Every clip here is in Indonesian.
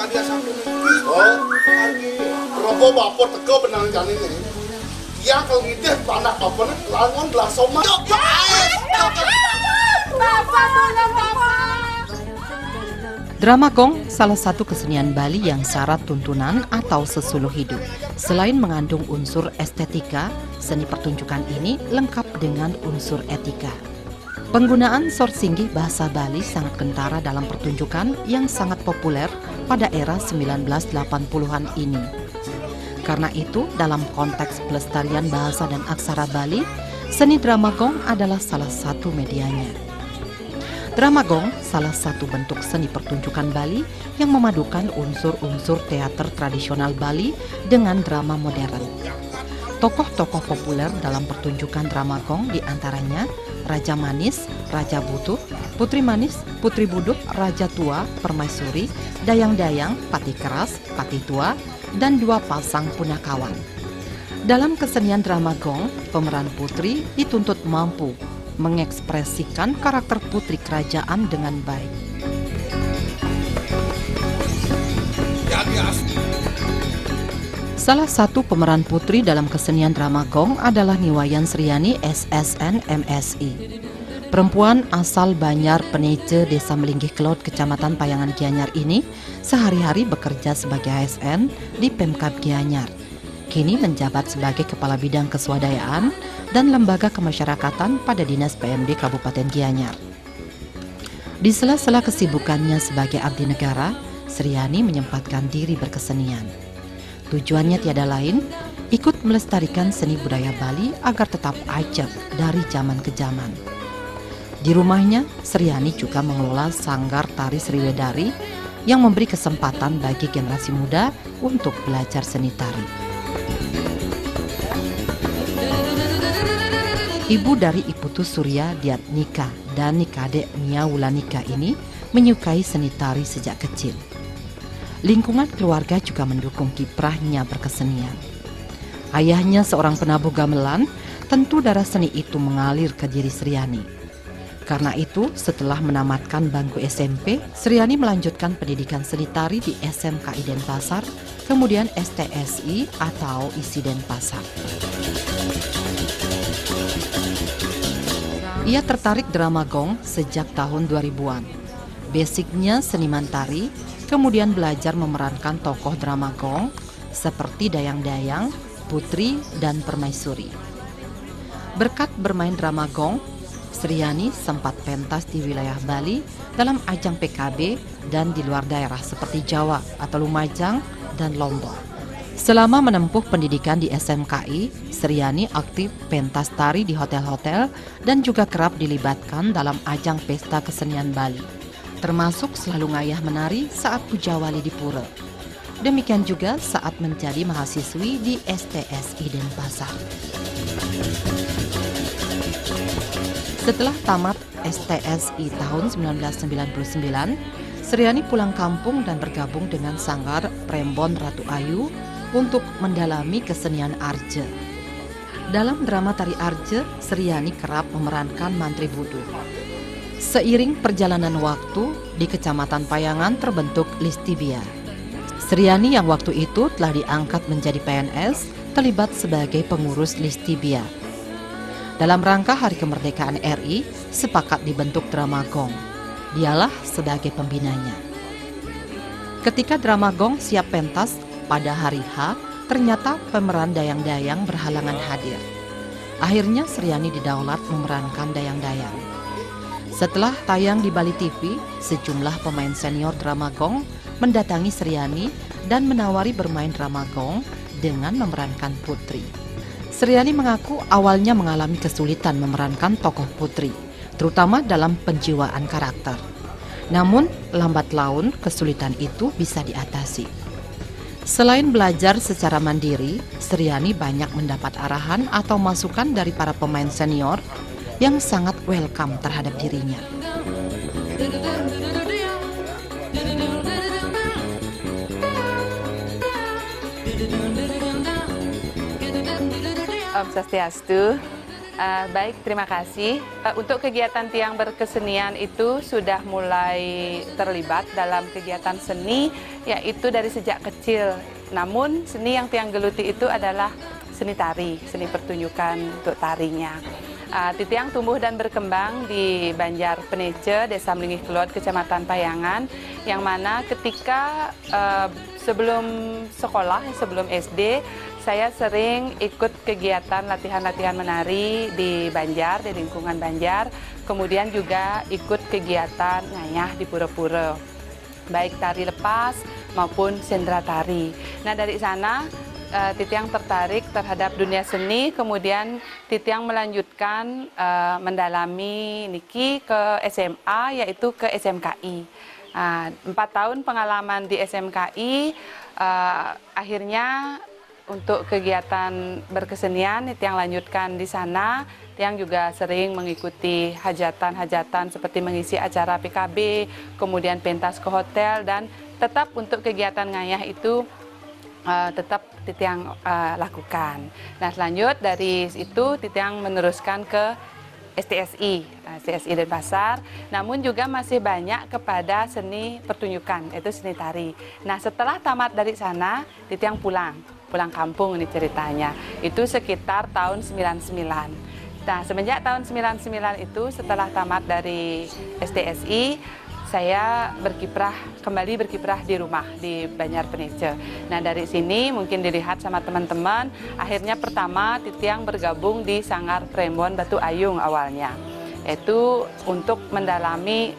tadi sampai hari robo bapor teko benang jani ini. Ya kalau ngideh tanah apa nih langon belah soma. Drama gong salah satu kesenian Bali yang syarat tuntunan atau sesuluh hidup. Selain mengandung unsur estetika, seni pertunjukan ini lengkap dengan unsur etika. Penggunaan sorsinggih bahasa Bali sangat kentara dalam pertunjukan yang sangat populer pada era 1980-an ini. Karena itu, dalam konteks pelestarian bahasa dan aksara Bali, seni drama gong adalah salah satu medianya. Drama gong salah satu bentuk seni pertunjukan Bali yang memadukan unsur-unsur teater tradisional Bali dengan drama modern. Tokoh-tokoh populer dalam pertunjukan drama gong diantaranya Raja Manis, Raja Butuh, Putri Manis, Putri Buduk, Raja Tua, Permaisuri, Dayang-Dayang, Pati Keras, Pati Tua, dan dua pasang punakawan. Dalam kesenian drama gong, pemeran putri dituntut mampu mengekspresikan karakter putri kerajaan dengan baik. Salah satu pemeran putri dalam kesenian drama gong adalah Niwayan Sriani SSN MSI. Perempuan asal Banyar Penece, Desa Melinggih Kelot, Kecamatan Payangan Gianyar ini sehari-hari bekerja sebagai ASN di Pemkab Gianyar. Kini menjabat sebagai Kepala Bidang Keswadayaan dan Lembaga Kemasyarakatan pada Dinas PMD Kabupaten Gianyar. Di sela-sela kesibukannya sebagai abdi negara, Sriani menyempatkan diri berkesenian. Tujuannya tiada lain, ikut melestarikan seni budaya Bali agar tetap ajak dari zaman ke zaman. Di rumahnya, Sriani juga mengelola Sanggar Tari Sriwedari yang memberi kesempatan bagi generasi muda untuk belajar seni tari. Ibu dari Iputu Surya Diatnika dan Nikade Mia Wulanika ini menyukai seni tari sejak kecil. Lingkungan keluarga juga mendukung kiprahnya berkesenian. Ayahnya seorang penabuh gamelan, tentu darah seni itu mengalir ke diri Sriani. Karena itu, setelah menamatkan bangku SMP, Sriani melanjutkan pendidikan seni tari di SMKI Denpasar, kemudian STSI atau ISI Denpasar. Ia tertarik drama gong sejak tahun 2000-an. Basicnya seniman tari, kemudian belajar memerankan tokoh drama gong seperti Dayang-Dayang, Putri, dan Permaisuri. Berkat bermain drama gong, Sriani sempat pentas di wilayah Bali dalam ajang PKB dan di luar daerah seperti Jawa atau Lumajang dan Lombok. Selama menempuh pendidikan di SMKI, Sriani aktif pentas tari di hotel-hotel dan juga kerap dilibatkan dalam ajang pesta kesenian Bali, termasuk selalu ngayah menari saat Pujawali di Pura. Demikian juga saat menjadi mahasiswi di STSI Denpasar. Setelah tamat STSI tahun 1999, Sriani pulang kampung dan bergabung dengan Sanggar Prembon Ratu Ayu untuk mendalami kesenian Arje. Dalam drama tari Arje, Sriani kerap memerankan Mantri Budu. Seiring perjalanan waktu, di Kecamatan Payangan terbentuk Listibia. Sriani yang waktu itu telah diangkat menjadi PNS, terlibat sebagai pengurus Listibia. Dalam rangka Hari Kemerdekaan RI, sepakat dibentuk drama gong. Dialah sebagai pembinanya. Ketika drama gong siap pentas, pada hari H, ternyata pemeran Dayang-Dayang berhalangan hadir. Akhirnya Sriani didaulat memerankan Dayang-Dayang. Setelah tayang di Bali TV, sejumlah pemain senior drama gong mendatangi Sriani dan menawari bermain drama gong dengan memerankan Putri. Sriani mengaku awalnya mengalami kesulitan memerankan tokoh Putri, terutama dalam penjiwaan karakter. Namun, lambat laun kesulitan itu bisa diatasi. Selain belajar secara mandiri, Sriani banyak mendapat arahan atau masukan dari para pemain senior yang sangat welcome terhadap dirinya. Om Swastiastu. Baik, terima kasih. Untuk kegiatan tiang berkesenian itu sudah mulai terlibat dalam kegiatan seni, yaitu dari sejak kecil. Namun seni yang tiang geluti itu adalah seni tari, seni pertunjukan untuk tarinya. Titiang tumbuh dan berkembang di Banjar Penece, Desa Melingih Kelot, Kecamatan Payangan, yang mana ketika sebelum sekolah, sebelum SD, saya sering ikut kegiatan latihan-latihan menari di Banjar, di lingkungan Banjar. Kemudian juga ikut kegiatan ngayah di pura-pura, baik tari lepas maupun sendera tari. Nah, dari sana Titiang tertarik terhadap dunia seni, kemudian Titiang melanjutkan mendalami niki ke SMA, yaitu ke SMKI. 4 tahun pengalaman di SMKI, akhirnya untuk kegiatan berkesenian Titiang lanjutkan di sana. Titiang juga sering mengikuti hajatan-hajatan seperti mengisi acara PKB, kemudian pentas ke hotel, dan tetap untuk kegiatan ngayah itu tetap Titiang lakukan. Nah, selanjut dari itu Titiang meneruskan ke STSI Denpasar, namun juga masih banyak kepada seni pertunjukan, yaitu seni tari. Nah, setelah tamat dari sana, Titiang pulang kampung ini ceritanya. Itu sekitar tahun 99. Nah, semenjak tahun 99 itu setelah tamat dari STSI, saya kembali berkiprah di rumah di Banjar Penece. Nah, dari sini mungkin dilihat sama teman-teman, akhirnya pertama Titiang bergabung di Sanggar Prembon Batu Ayung awalnya, yaitu untuk mendalami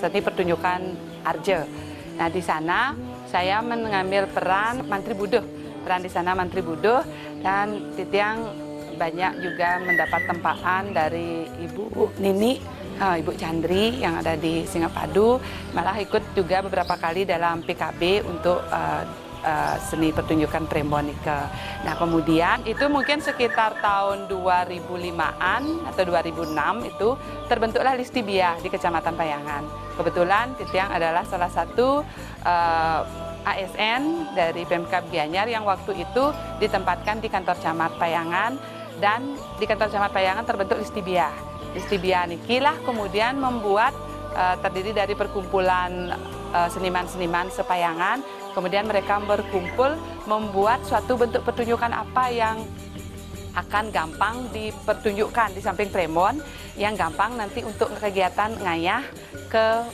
seni pertunjukan arje. Nah, di sana saya mengambil peran Mantri Buduh, dan Titiang banyak juga mendapat tempaan dari Ibu Nini, Ibu Chandri yang ada di Singapadu, malah ikut juga beberapa kali dalam PKB untuk seni pertunjukan Prembonike. Nah, kemudian itu mungkin sekitar tahun 2005-an atau 2006 itu terbentuklah Listibia di Kecamatan Payangan. Kebetulan Titiang adalah salah satu ASN dari Pemkab Gianyar yang waktu itu ditempatkan di kantor camat Payangan, dan di kantor camat Payangan terbentuk Listibia. Listibia nikilah kemudian membuat terdiri dari perkumpulan seniman-seniman sepayangan, kemudian mereka berkumpul membuat suatu bentuk pertunjukan apa yang akan gampang dipertunjukkan di samping Prembon, yang gampang nanti untuk kegiatan ngayah ke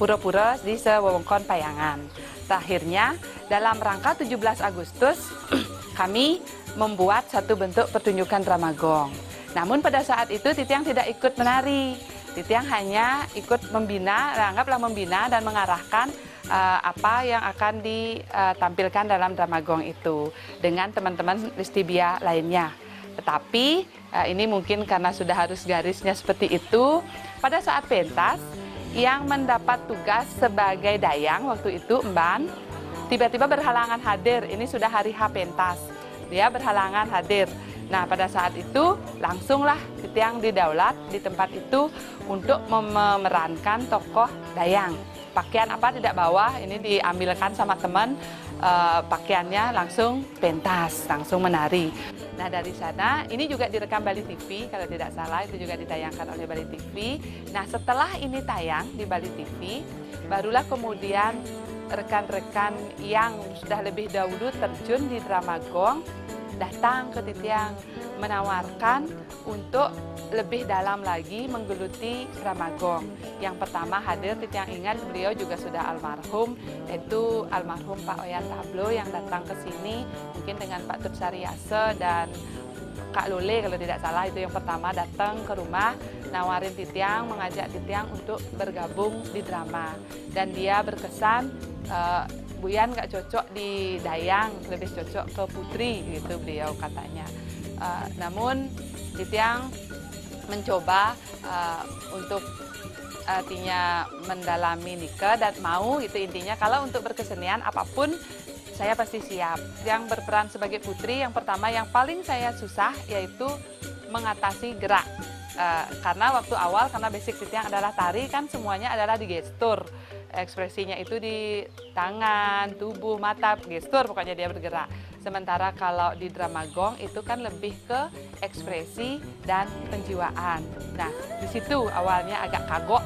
pura-pura di sewewengkon Payangan. Akhirnya dalam rangka 17 Agustus kami membuat satu bentuk pertunjukan drama gong. Namun pada saat itu Titiang tidak ikut menari. Titiang hanya ikut membina, anggaplah membina dan mengarahkan apa yang akan ditampilkan dalam drama gong itu dengan teman-teman Listibia lainnya. Tetapi ini mungkin karena sudah harus garisnya seperti itu, pada saat pentas yang mendapat tugas sebagai dayang waktu itu Emban tiba-tiba berhalangan hadir. Ini sudah hari H pentas, dia berhalangan hadir. Nah, pada saat itu langsunglah Titiang didaulat di tempat itu untuk memerankan tokoh dayang. Pakaian apa tidak bawa, ini diambilkan sama teman, pakaiannya langsung pentas, langsung menari. Nah, dari sana ini juga direkam Bali TV, kalau tidak salah itu juga ditayangkan oleh Bali TV. Nah, setelah ini tayang di Bali TV, barulah kemudian rekan-rekan yang sudah lebih dahulu terjun di drama gong datang ke Titiang menawarkan untuk lebih dalam lagi menggeluti drama gong. Yang pertama hadir, Titiang ingat beliau juga sudah almarhum, yaitu almarhum Pak Oyan Tablo yang datang ke sini mungkin dengan Pak Tut Sariase dan Kak Lole kalau tidak salah, itu yang pertama datang ke rumah nawarin Titiang, mengajak Titiang untuk bergabung di drama. Dan dia berkesan, Bu Yan nggak cocok di dayang, lebih cocok ke putri gitu beliau katanya. Namun Titiang mencoba untuk artinya mendalami nikah dan mau itu intinya, kalau untuk berkesenian apapun saya pasti siap. Yang berperan sebagai putri, yang pertama yang paling saya susah yaitu mengatasi gerak. Karena waktu awal, karena basic Titiang adalah tari, kan semuanya adalah di gestur. Ekspresinya itu di tangan, tubuh, mata, gestur, pokoknya dia bergerak. Sementara kalau di drama gong itu kan lebih ke ekspresi dan penjiwaan. Nah, di situ awalnya agak kagok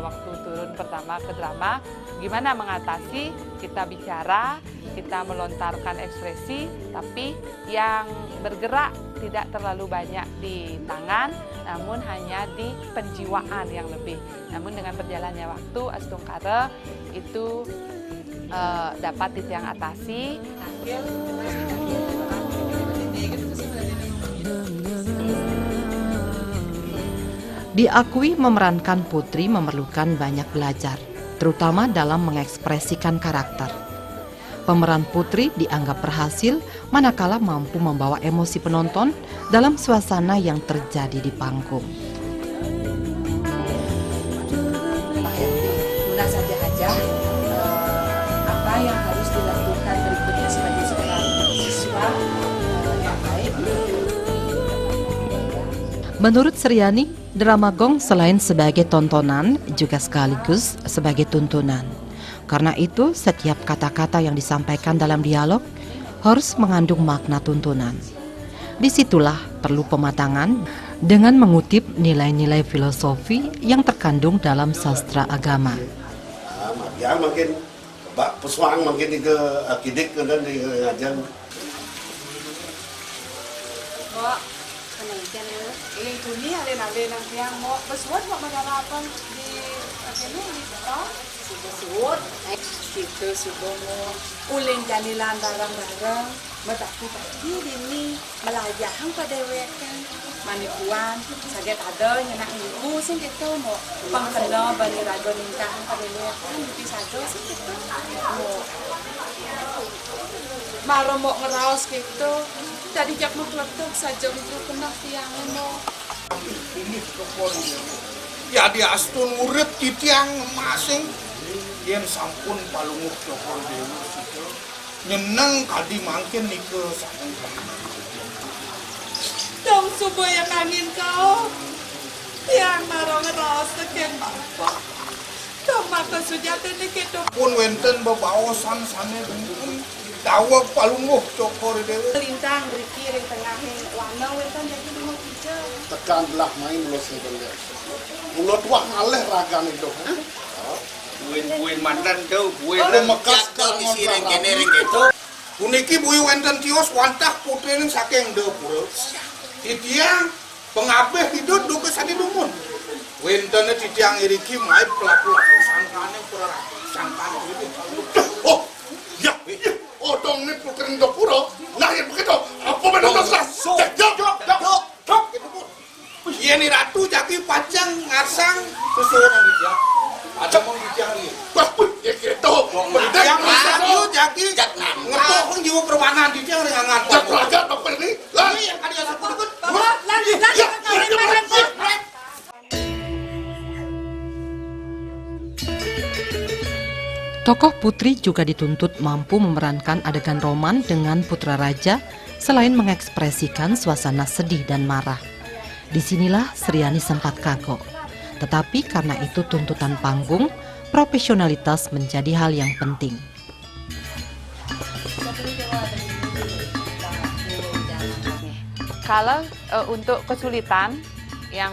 waktu turun pertama ke drama, gimana mengatasi, kita bicara, kita melontarkan ekspresi, tapi yang bergerak tidak terlalu banyak di tangan, namun hanya di penjiwaan yang lebih. Namun dengan berjalannya waktu, Astungkara itu dapat Titiang atasi. Diakui memerankan Putri memerlukan banyak belajar, terutama dalam mengekspresikan karakter. Pemeran Putri dianggap berhasil manakala mampu membawa emosi penonton dalam suasana yang terjadi di panggung. Tuna saja aja apa yang harus dilakukan berikutnya sebagai seorang siswa yang baik. Menurut Sriani, drama gong selain sebagai tontonan juga sekaligus sebagai tuntunan. Karena itu, setiap kata-kata yang disampaikan dalam dialog harus mengandung makna tuntunan. Disitulah perlu pematangan dengan mengutip nilai-nilai filosofi yang terkandung dalam sastra agama. Ya makin pesuang makin ke akidik dan di ngajar. Kok kenalkan ya? Ini alin-alin yang mau bersuat mau menarapan di ini di sekolah. Bersuat, kita sudah mau ulin janilan barang-barang. Mataki-taki ini melayang pada wekan manipuan sakit ada nyenak ibu sih gitu mau pangkena bani raga ningkahan pada wekan lebih saja sih gitu mau mau ngeraos gitu tadi jak mau kletuk saja untuk kena tiangnya mau ini pokoknya ya di astun urip titiang masing yen sampun palunguk cokol dewa situ nyeneng kadi mangkin nike sampun dong subuh yang angin kau yang marong ngeros sekian bapak dong maka sujata ini gitu pun wenten bebaosan sana pun dawak palunguk cokol dewa lintang Riki ring tengahin warna wetan jadi rumah hijau Tekan belah main mulut sebenarnya. Mulut wah ngaleh ragan itu. Buin mandan tuh, buin Ada mekas di kangon sireng ragan. kene ring itu. puniki bui wenten tios wantah putri ning saking dapur titiang pengabeh hidup duke sadi dumun wentene titiang iriki mai pelak-pelak sangkane pura sangkane gitu. Oh, ya, oh dong nih putri dapur. Nah ya begitu. Apa benar dosa? Jok. Iya nih ratu jaki pacang ngasang sesuatu dia. Ada mau titiang ini. Wah, ya gitu. Yang ratu jaki ngetok jiwa perwanan titiang dengan Jak ngantuk. raga apa ini? Lah, Yang kali satu deket. Tokoh Putri juga dituntut mampu memerankan adegan roman dengan putra raja selain mengekspresikan suasana sedih dan marah. Disinilah Sriani sempat kagok. Tetapi karena itu tuntutan panggung, profesionalitas menjadi hal yang penting. Kalau untuk kesulitan yang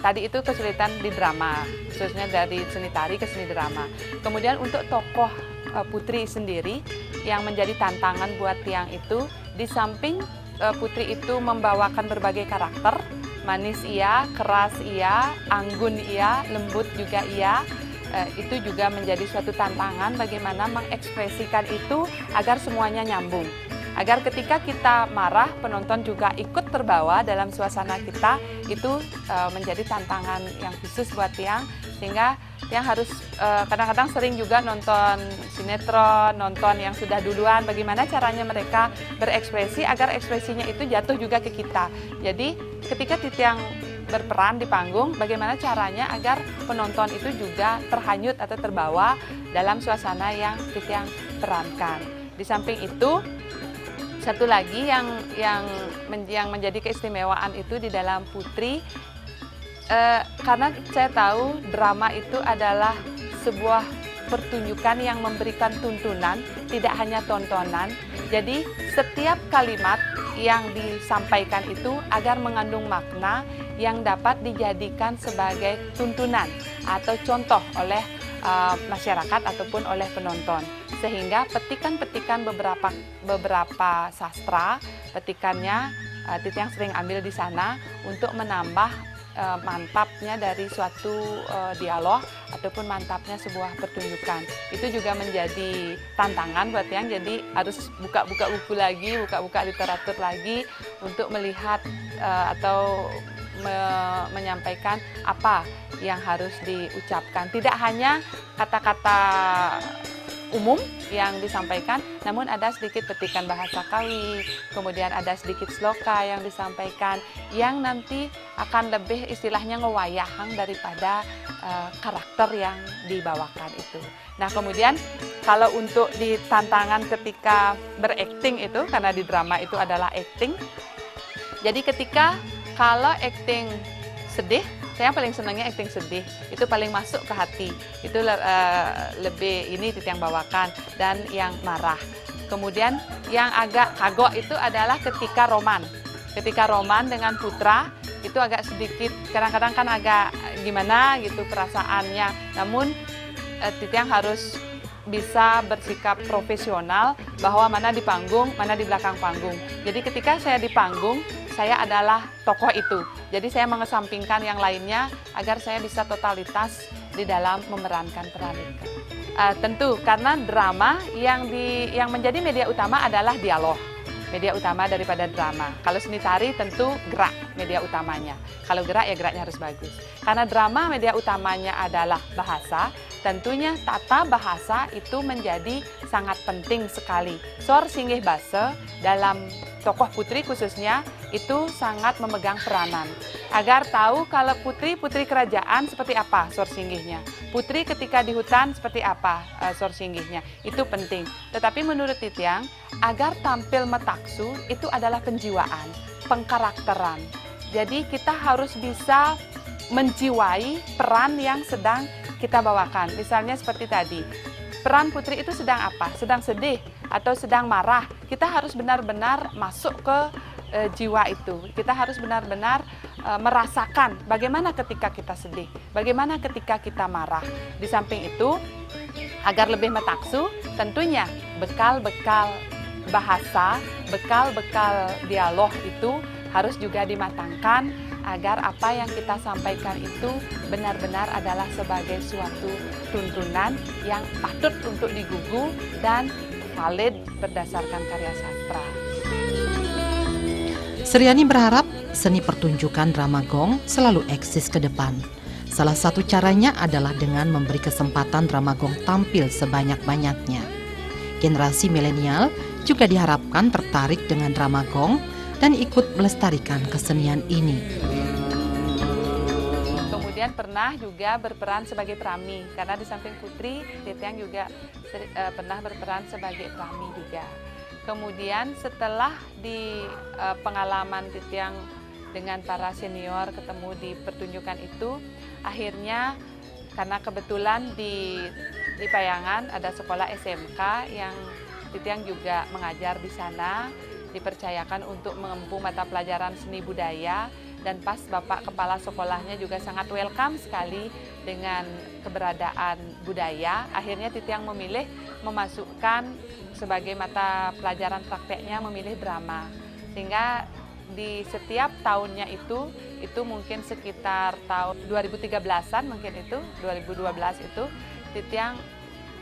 tadi itu kesulitan di drama, khususnya dari seni tari ke seni drama. Kemudian untuk tokoh Putri sendiri yang menjadi tantangan buat Tiang itu, di samping Putri itu membawakan berbagai karakter, manis iya, keras iya, anggun iya, lembut juga iya. Itu juga menjadi suatu tantangan bagaimana mengekspresikan itu agar semuanya nyambung. Agar ketika kita marah, penonton juga ikut terbawa dalam suasana kita, itu menjadi tantangan yang khusus buat Tiang, sehingga Tiang harus kadang-kadang sering juga nonton sinetron, nonton yang sudah duluan, bagaimana caranya mereka berekspresi agar ekspresinya itu jatuh juga ke kita. Jadi ketika Tiang berperan di panggung, bagaimana caranya agar penonton itu juga terhanyut atau terbawa dalam suasana yang Tiang perankan. Di samping itu, satu lagi yang menjadi keistimewaan itu di dalam Putri, karena saya tahu drama itu adalah sebuah pertunjukan yang memberikan tuntunan, tidak hanya tontonan. Jadi setiap kalimat yang disampaikan itu agar mengandung makna yang dapat dijadikan sebagai tuntunan atau contoh oleh masyarakat ataupun oleh penonton. Sehingga petikan-petikan beberapa sastra, petikannya Titiang sering ambil di sana untuk menambah mantapnya dari suatu dialog ataupun mantapnya sebuah pertunjukan. Itu juga menjadi tantangan buat Tiang, jadi harus buka-buka buku lagi, buka-buka literatur lagi untuk melihat atau menyampaikan apa yang harus diucapkan. Tidak hanya kata-kata umum yang disampaikan, namun ada sedikit petikan bahasa Kawi, kemudian ada sedikit sloka yang disampaikan, yang nanti akan lebih istilahnya ngewayahang daripada karakter yang dibawakan itu. Nah kemudian kalau untuk di tantangan ketika berakting itu, karena di drama itu adalah acting, jadi ketika kalau acting sedih, saya paling senangnya acting sedih, itu paling masuk ke hati, itu lebih ini Titiang bawakan, dan yang marah. Kemudian yang agak kagok itu adalah ketika roman dengan putra, itu agak sedikit, kadang-kadang kan agak gimana gitu perasaannya, namun Titiang harus bisa bersikap profesional bahwa mana di panggung, mana di belakang panggung. Jadi ketika saya di panggung, saya adalah tokoh itu. Jadi saya mengesampingkan yang lainnya agar saya bisa totalitas di dalam memerankan peran itu. Tentu karena drama yang menjadi media utama adalah dialog. Media utama daripada drama. Kalau seni tari tentu gerak media utamanya. Kalau gerak ya geraknya harus bagus. Karena drama media utamanya adalah bahasa, tentunya tata bahasa itu menjadi sangat penting sekali. Sor singgih basa dalam tokoh putri khususnya itu sangat memegang peranan. Agar tahu kalau putri kerajaan seperti apa sor singgihnya. Putri ketika di hutan seperti apa sor singgihnya. Itu penting. Tetapi menurut Titiang, agar tampil metaksu itu adalah penjiwaan, pengkarakteran. Jadi kita harus bisa menjiwai peran yang sedang kita bawakan. Misalnya seperti tadi, peran putri itu sedang apa? Sedang sedih atau sedang marah. Kita harus benar-benar masuk ke jiwa itu. Kita harus benar-benar merasakan bagaimana ketika kita sedih, bagaimana ketika kita marah. Di samping itu, agar lebih metaksu, tentunya bekal-bekal bahasa, bekal-bekal dialog itu harus juga dimatangkan agar apa yang kita sampaikan itu benar-benar adalah sebagai suatu tuntunan yang patut untuk digugu dan valid berdasarkan karya sastra. Sriani berharap seni pertunjukan drama gong selalu eksis ke depan. Salah satu caranya adalah dengan memberi kesempatan drama gong tampil sebanyak-banyaknya. Generasi milenial juga diharapkan tertarik dengan drama gong dan ikut melestarikan kesenian ini. Kemudian pernah juga berperan sebagai prami, karena di samping putri, Titiang juga pernah berperan sebagai prami juga. Kemudian setelah di pengalaman Titiang dengan para senior ketemu di pertunjukan itu, akhirnya karena kebetulan di Payangan ada sekolah SMK yang Titiang juga mengajar di sana, dipercayakan untuk mengempu mata pelajaran seni budaya, dan pas Bapak Kepala Sekolahnya juga sangat welcome sekali dengan keberadaan budaya. Akhirnya Titiang memilih memasukkan sebagai mata pelajaran prakteknya memilih drama. Sehingga di setiap tahunnya itu mungkin sekitar tahun 2013-an mungkin itu, 2012 itu, Titiang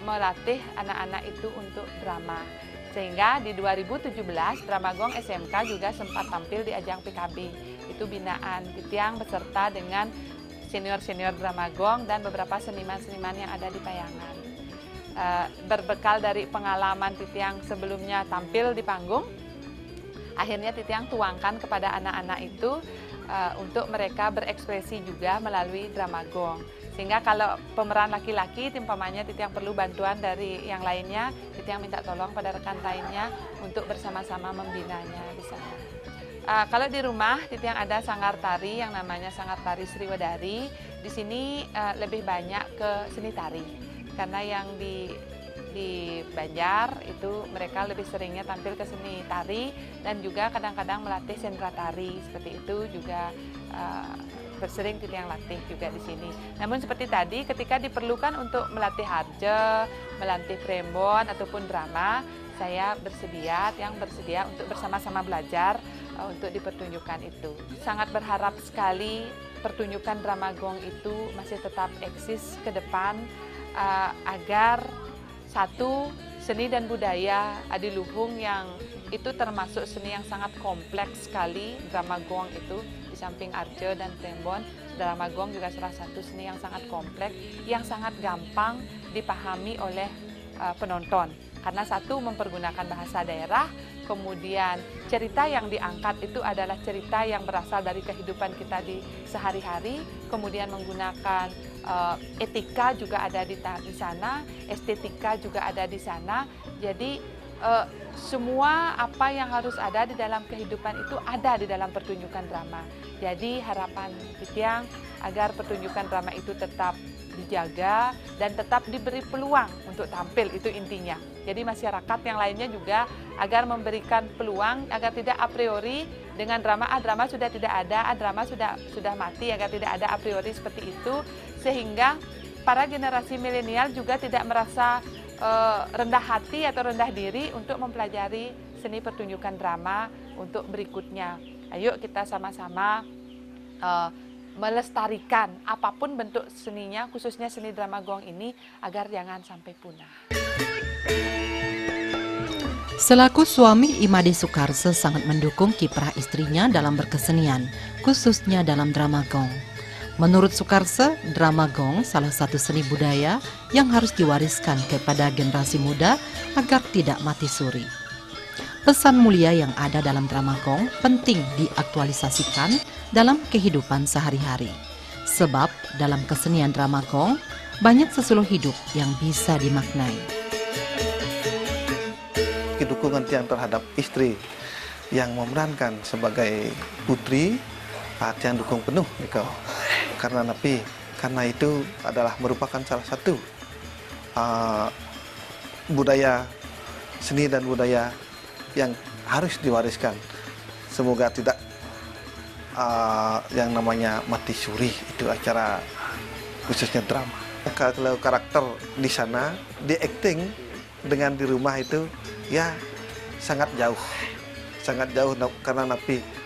melatih anak-anak itu untuk drama. Sehingga di 2017 Drama Gong SMK juga sempat tampil di ajang PKB. Itu binaan Titiang beserta dengan senior-senior Drama Gong dan beberapa seniman-seniman yang ada di Payangan. Berbekal dari pengalaman Titiang sebelumnya tampil di panggung, akhirnya Titiang tuangkan kepada anak-anak itu untuk mereka berekspresi juga melalui Drama Gong. Sehingga kalau pemeran laki-laki, timpamanya Titiang perlu bantuan dari yang lainnya, Titiang minta tolong pada rekan lainnya untuk bersama-sama membinanya di sana. Kalau di rumah, Titiang ada sanggar tari yang namanya Sanggar Tari Sriwedari. Di sini lebih banyak ke seni tari. karena yang di Banjar itu mereka lebih seringnya tampil ke seni tari dan juga kadang-kadang melatih sendera tari, seperti itu juga bersering Titiang latih juga di sini. Namun seperti tadi, ketika diperlukan untuk melatih harja, melatih prembon ataupun drama, saya bersedia untuk bersama-sama belajar untuk dipertunjukkan itu. Sangat berharap sekali pertunjukan drama gong itu masih tetap eksis ke depan agar satu, seni dan budaya adiluhung yang itu termasuk seni yang sangat kompleks sekali. Drama gong itu di samping arjo dan prembon, drama gong juga salah satu seni yang sangat kompleks, yang sangat gampang dipahami oleh penonton. Karena satu, mempergunakan bahasa daerah, kemudian cerita yang diangkat itu adalah cerita yang berasal dari kehidupan kita di sehari-hari, kemudian menggunakan etika juga ada di sana, estetika juga ada di sana. Jadi semua apa yang harus ada di dalam kehidupan itu ada di dalam pertunjukan drama. Jadi harapan Titiang agar pertunjukan drama itu tetap dijaga dan tetap diberi peluang untuk tampil, itu intinya. Jadi masyarakat yang lainnya juga agar memberikan peluang agar tidak a priori dengan drama, drama sudah tidak ada, drama sudah mati, agar tidak ada a priori seperti itu, sehingga para generasi milenial juga tidak merasa rendah hati atau rendah diri untuk mempelajari seni pertunjukan drama untuk berikutnya. Ayo kita sama-sama melestarikan apapun bentuk seninya, khususnya seni drama gong ini, agar jangan sampai punah. Selaku suami, Imade Soekarse sangat mendukung kiprah istrinya dalam berkesenian, khususnya dalam drama gong. Menurut Soekarse, drama gong salah satu seni budaya yang harus diwariskan kepada generasi muda agar tidak mati suri. Pesan mulia yang ada dalam drama gong penting diaktualisasikan dalam kehidupan sehari-hari. Sebab dalam kesenian drama gong banyak sesuluk hidup yang bisa dimaknai. Dukungan Tiang terhadap istri yang memerankan sebagai putri, Tiang dukung penuh Niko. Karena itu adalah merupakan salah satu budaya seni dan budaya yang harus diwariskan. Semoga tidak yang namanya mati suri, itu acara khususnya drama. Kalau karakter di sana, di acting dengan di rumah itu ya sangat jauh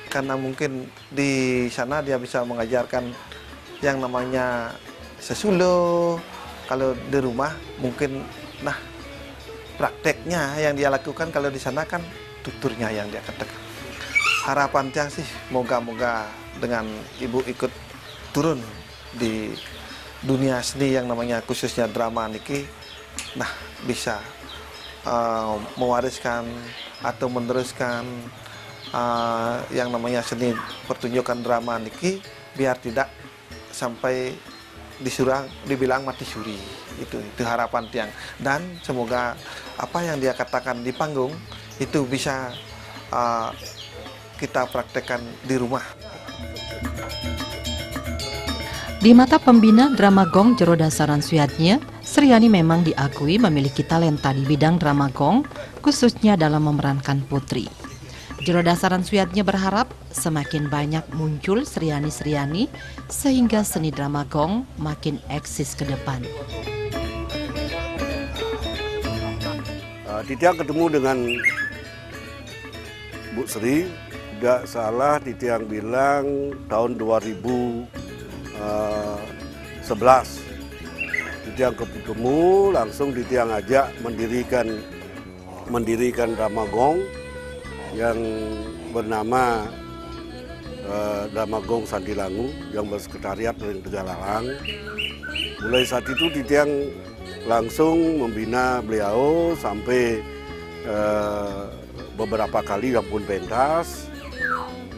karena mungkin di sana dia bisa mengajarkan yang namanya sesulo. Kalau di rumah mungkin prakteknya yang dia lakukan, kalau di sana kan tuturnya yang dia katakan. Harapan Tiang sih moga-moga dengan ibu ikut turun di dunia seni yang namanya khususnya drama niki, bisa mewariskan atau meneruskan yang namanya seni pertunjukan drama niki, biar tidak sampai dibilang mati suri. Itu harapan Tiang, dan semoga apa yang dia katakan di panggung itu bisa kita praktekkan di rumah. Di mata pembina drama gong Jero Dasaran Suyatnya, Sriani memang diakui memiliki talenta di bidang drama gong, khususnya dalam memerankan putri. Jero Dasaran Suyatnya berharap semakin banyak muncul Sriani-Sriani sehingga seni drama gong makin eksis ke depan. Titiang ketemu dengan Bu Sri, tidak salah Titiang bilang tahun 2011. Titiang ketemu, langsung Titiang ajak mendirikan drama gong yang bernama Drama Gong Sandilangu yang bersekretariat dari Tegalalang. Mulai saat itu Titiang langsung membina beliau sampai beberapa kali ampun pentas,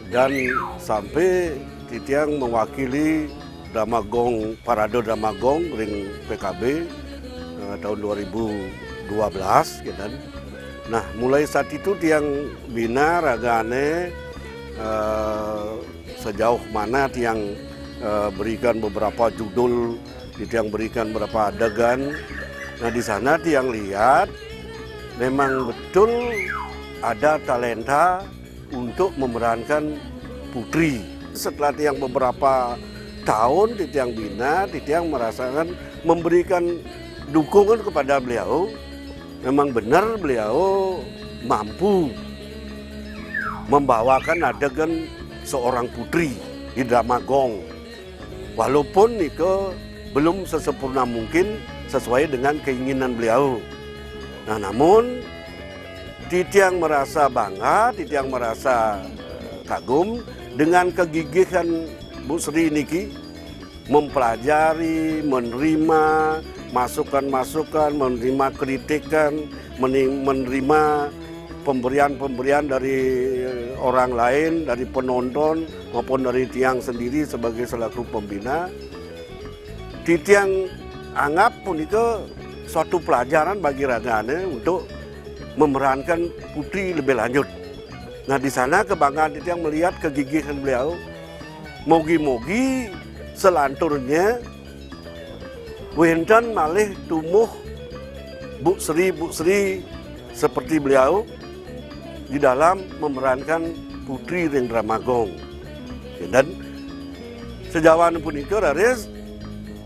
dan sampai Titiang mewakili drama gong, parade drama gong ring PKB tahun 2012 gitu. Nah, mulai saat itu Tiang bina ragane sejauh mana Tiang berikan beberapa judul, Tiang berikan beberapa adegan Nah di sana tiang lihat memang betul ada talenta untuk memerankan putri. Setelah tiang beberapa tahun di tiang bina, di tiang merasakan memberikan dukungan kepada beliau. Memang benar beliau mampu membawakan adegan seorang putri di drama Gong. Walaupun itu belum sesempurna mungkin sesuai dengan keinginan beliau. Nah namun Titiang merasa bangga, Titiang merasa kagum dengan kegigihan Bu Sri niki mempelajari, menerima masukan-masukan, menerima kritikan, menerima pemberian-pemberian dari orang lain, dari penonton maupun dari tiang sendiri sebagai selaku pembina. Titiang anggap pun itu suatu pelajaran bagi ragane untuk memerankan putri lebih lanjut. Nah di sana kebanggaan Titiang melihat kegigihan beliau. Mogi-mogi selanturnya wenten malih tumuh Bu Sri seperti beliau di dalam memerankan putri ring drama Gong. Dan sejauh pun itu Raris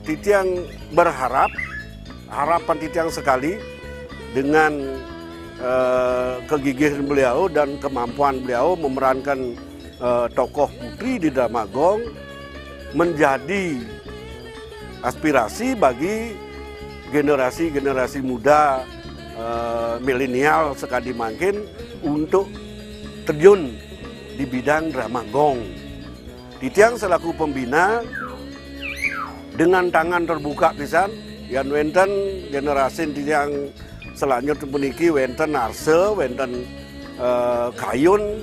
Titiang berharap, harapan Titiang sekali dengan kegigihan beliau dan kemampuan beliau memerankan tokoh putri di drama Gong menjadi aspirasi bagi generasi-generasi muda milenial sekali mungkin untuk terjun di bidang drama Gong. Titiang selaku pembina dengan tangan terbuka pisan, yang wenten generasi Titiang selanjutnya puniki wenten arse, wenten kayun,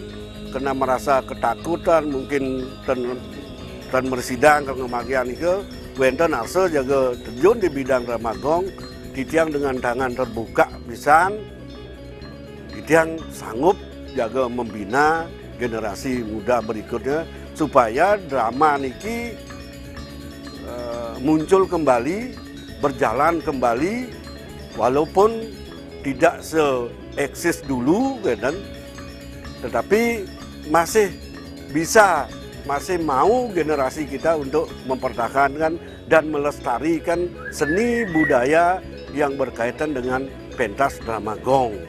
kena merasa ketakutan mungkin dan bersidang karena magian itu, wenten arse jaga terjun di bidang drama Gong. Titiang dengan tangan terbuka pisan, Titiang sanggup jaga membina generasi muda berikutnya supaya drama niki muncul kembali, berjalan kembali, walaupun tidak se-eksis dulu, kan? Tetapi masih bisa, masih mau generasi kita untuk mempertahankan dan melestarikan seni budaya yang berkaitan dengan pentas drama Gong.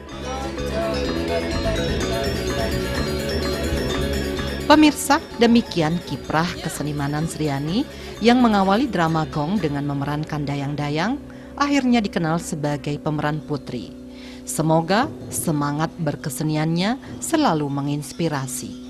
Pemirsa, demikian kiprah kesenimanan Sriani yang mengawali drama Gong dengan memerankan dayang-dayang, akhirnya dikenal sebagai pemeran putri. Semoga semangat berkeseniannya selalu menginspirasi.